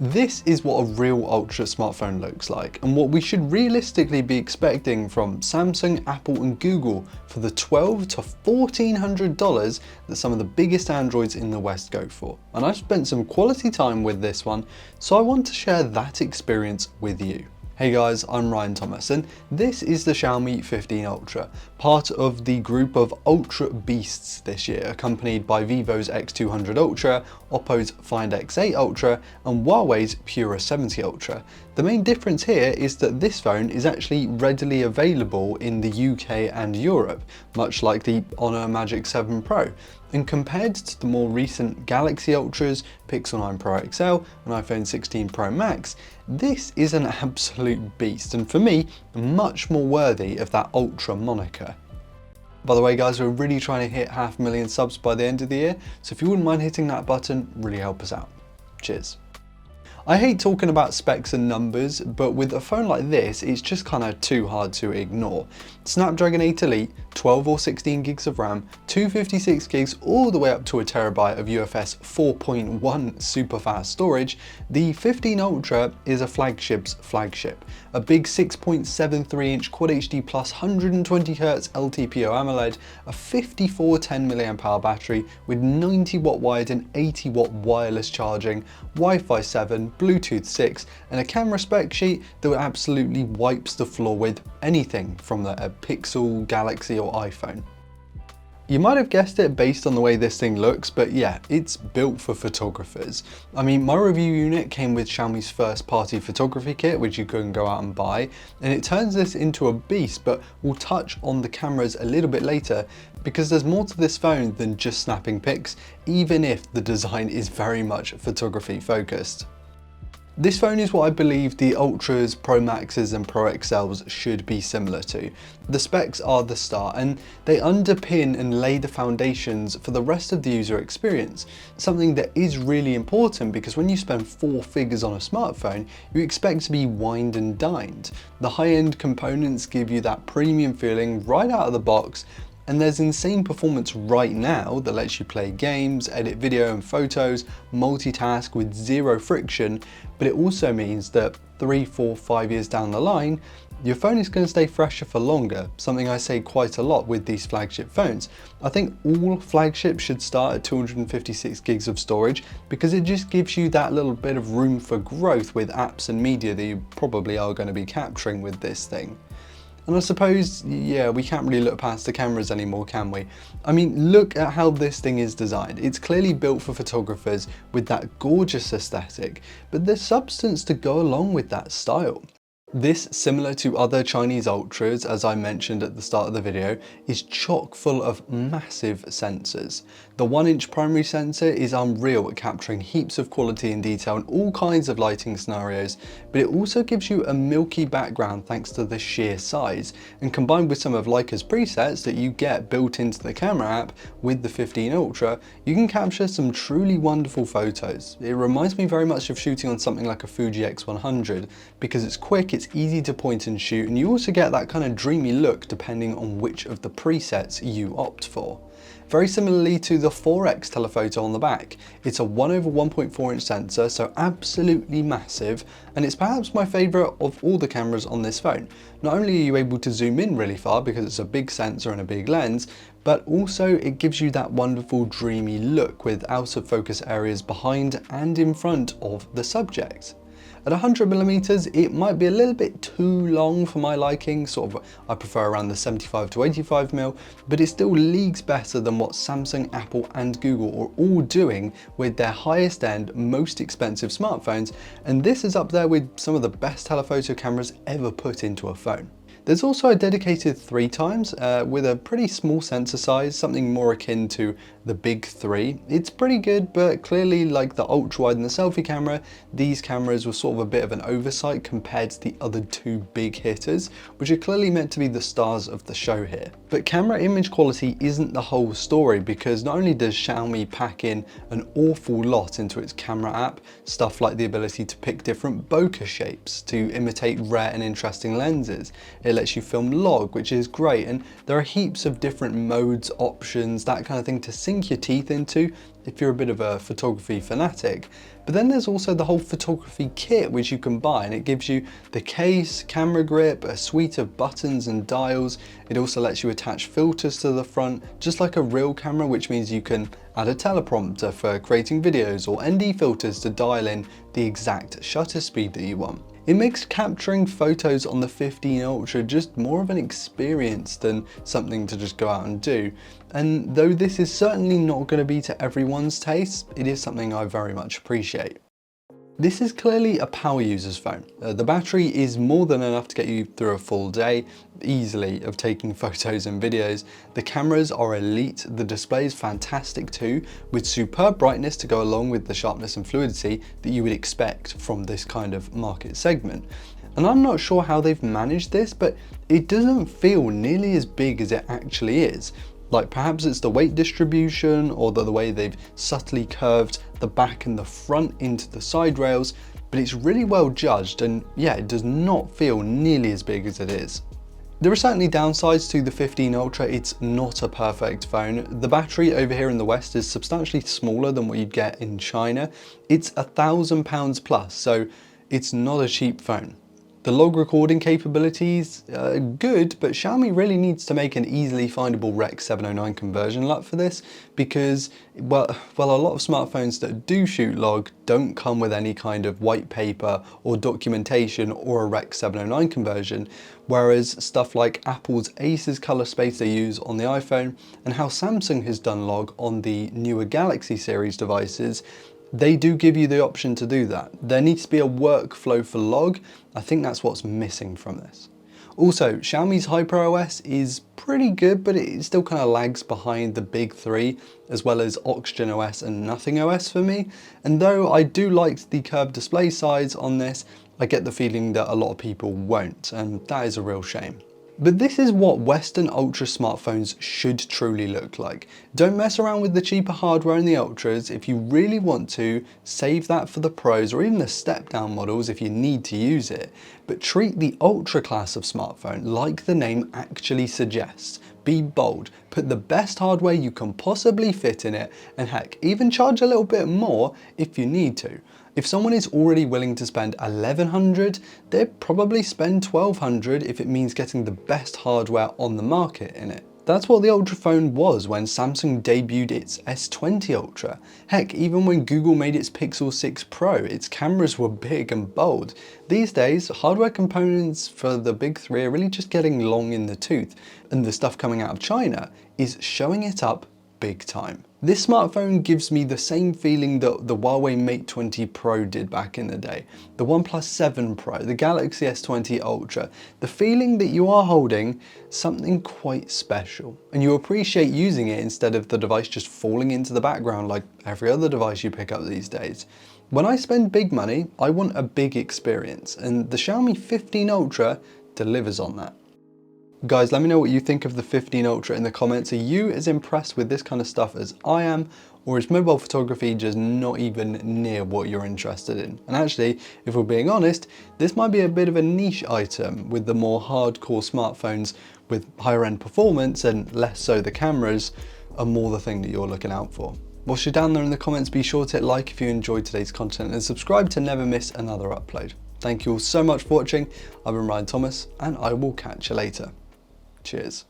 This is what a real Ultra smartphone looks like, and what we should realistically be expecting from Samsung, Apple and Google for the $1,200 to $1,400 that some of the biggest Androids in the West go for. And I've spent some quality time with this one, so I want to share that experience with you. Hey guys, I'm Ryan Thomas and this is the Xiaomi 15 Ultra, part of the group of Ultra Beasts this year, accompanied by Vivo's X200 Ultra, Oppo's Find X8 Ultra and Huawei's Pura 70 Ultra. The main difference here is that this phone is actually readily available in the UK and Europe, much like the Honor Magic 7 Pro. And compared to the more recent Galaxy Ultras, Pixel 9 Pro XL and iPhone 16 Pro Max, this is an absolute beast and for me, much more worthy of that Ultra moniker. By the way guys, we're really trying to hit 500,000 subs by the end of the year, so if you wouldn't mind hitting that button, really help us out. Cheers. I hate talking about specs and numbers, but with a phone like this, it's just kind of too hard to ignore. Snapdragon 8 Elite, 12 or 16 gigs of RAM, 256 gigs all the way up to a terabyte of UFS 4.1 super fast storage, the 15 Ultra is a flagship's flagship. A big 6.73-inch Quad HD Plus 120Hz LTPO AMOLED, a 5410 mAh battery with 90-watt wired and 80-watt wireless charging, Wi-Fi 7, Bluetooth 6 and a camera spec sheet that absolutely wipes the floor with anything from a Pixel, Galaxy or iPhone. You might have guessed it based on the way this thing looks, but yeah, it's built for photographers. I mean, my review unit came with Xiaomi's first party photography kit, which you can go out and buy, and it turns this into a beast, but we'll touch on the cameras a little bit later because there's more to this phone than just snapping pics, even if the design is very much photography focused. This phone is what I believe the Ultras, Pro Maxes and Pro XLs should be similar to. The specs are the start and they underpin and lay the foundations for the rest of the user experience. Something that is really important because when you spend 4 figures on a smartphone, you expect to be wined and dined. The high-end components give you that premium feeling right out of the box, and there's insane performance right now that lets you play games, edit video and photos, multitask with zero friction, but it also means that 3, 4, 5 years down the line, your phone is going to stay fresher for longer, something I say quite a lot with these flagship phones. I think all flagships should start at 256 gigs of storage because it just gives you that little bit of room for growth with apps and media that you probably are going to be capturing with this thing. And I suppose, yeah, we can't really look past the cameras anymore, can we? I mean, look at how this thing is designed. It's clearly built for photographers with that gorgeous aesthetic, but there's substance to go along with that style. This, similar to other Chinese Ultras, as I mentioned at the start of the video, is chock full of massive sensors. The 1-inch primary sensor is unreal at capturing heaps of quality and detail in all kinds of lighting scenarios, but it also gives you a milky background thanks to the sheer size, and combined with some of Leica's presets that you get built into the camera app with the 15 Ultra, you can capture some truly wonderful photos. It reminds me very much of shooting on something like a Fuji X100 because it's quick, it's easy to point and shoot, and you also get that kind of dreamy look depending on which of the presets you opt for. Very similarly to the 4X telephoto on the back, it's a 1/1.4 inch sensor, so absolutely massive, and it's perhaps my favourite of all the cameras on this phone. Not only are you able to zoom in really far because it's a big sensor and a big lens, but also it gives you that wonderful dreamy look with out of focus areas behind and in front of the subject. At 100mm, it might be a little bit too long for my liking, I prefer around the 75 to 85mm, but it still leagues better than what Samsung, Apple and Google are all doing with their highest end, most expensive smartphones, and this is up there with some of the best telephoto cameras ever put into a phone. There's also a dedicated 3x with a pretty small sensor size, something more akin to the big 3. It's pretty good, but clearly like the ultra wide and the selfie camera, these cameras were sort of a bit of an oversight compared to the other 2 big hitters, which are clearly meant to be the stars of the show here. But camera image quality isn't the whole story because not only does Xiaomi pack in an awful lot into its camera app, stuff like the ability to pick different bokeh shapes to imitate rare and interesting lenses. It lets you film log, which is great, and there are heaps of different modes, options, that kind of thing to sink your teeth into if you're a bit of a photography fanatic. But then there's also the whole photography kit which you can buy, and it gives you the case, camera grip, a suite of buttons and dials. It also lets you attach filters to the front, just like a real camera, which means you can add a teleprompter for creating videos or ND filters to dial in the exact shutter speed that you want. It makes capturing photos on the 15 Ultra just more of an experience than something to just go out and do. And though this is certainly not going to be to everyone's taste, it is something I very much appreciate. This is clearly a power user's phone. The battery is more than enough to get you through a full day, easily, of taking photos and videos. The cameras are elite, the display is fantastic too, with superb brightness to go along with the sharpness and fluidity that you would expect from this kind of market segment. And I'm not sure how they've managed this, but it doesn't feel nearly as big as it actually is. Like perhaps it's the weight distribution or the way they've subtly curved the back and the front into the side rails, but it's really well judged, and yeah, it does not feel nearly as big as it is. There are certainly downsides to the 15 Ultra. It's not a perfect phone. The battery over here in the West is substantially smaller than what you'd get in China. It's £1,000 plus, so it's not a cheap phone. The log recording capabilities are good, but Xiaomi really needs to make an easily findable Rec 709 conversion LUT for this, because well, a lot of smartphones that do shoot log don't come with any kind of white paper or documentation or a Rec 709 conversion, whereas stuff like Apple's Aces color space they use on the iPhone and how Samsung has done log on the newer Galaxy series devices, they do give you the option to do that. There needs to be a workflow for log. I think that's what's missing from this. Also, Xiaomi's HyperOS is pretty good, but it still kind of lags behind the big three, as well as Oxygen OS and Nothing OS for me. And though I do like the curved display size on this, I get the feeling that a lot of people won't, and that is a real shame. But this is what Western Ultra smartphones should truly look like. Don't mess around with the cheaper hardware in the Ultras. If you really want to, save that for the Pros or even the step down models if you need to use it. But treat the Ultra class of smartphone like the name actually suggests. Be bold, put the best hardware you can possibly fit in it, and heck, even charge a little bit more if you need to. If someone is already willing to spend $1,100, they'd probably spend $1,200 if it means getting the best hardware on the market in it. That's what the Ultra phone was when Samsung debuted its S20 Ultra. Heck, even when Google made its Pixel 6 Pro, its cameras were big and bold. These days, hardware components for the big three are really just getting long in the tooth, and the stuff coming out of China is showing it up big time. This smartphone gives me the same feeling that the Huawei Mate 20 Pro did back in the day, the OnePlus 7 Pro, the Galaxy S20 Ultra, the feeling that you are holding something quite special, and you appreciate using it instead of the device just falling into the background like every other device you pick up these days. When I spend big money, I want a big experience, and the Xiaomi 15 Ultra delivers on that. Guys, let me know what you think of the 15 Ultra in the comments. Are you as impressed with this kind of stuff as I am, or is mobile photography just not even near what you're interested in? And actually, if we're being honest, this might be a bit of a niche item with the more hardcore smartphones with higher end performance and less so the cameras are more the thing that you're looking out for. Whilst you're down there in the comments, be sure to hit like if you enjoyed today's content and subscribe to never miss another upload. Thank you all so much for watching. I've been Ryan Thomas, and I will catch you later. Cheers.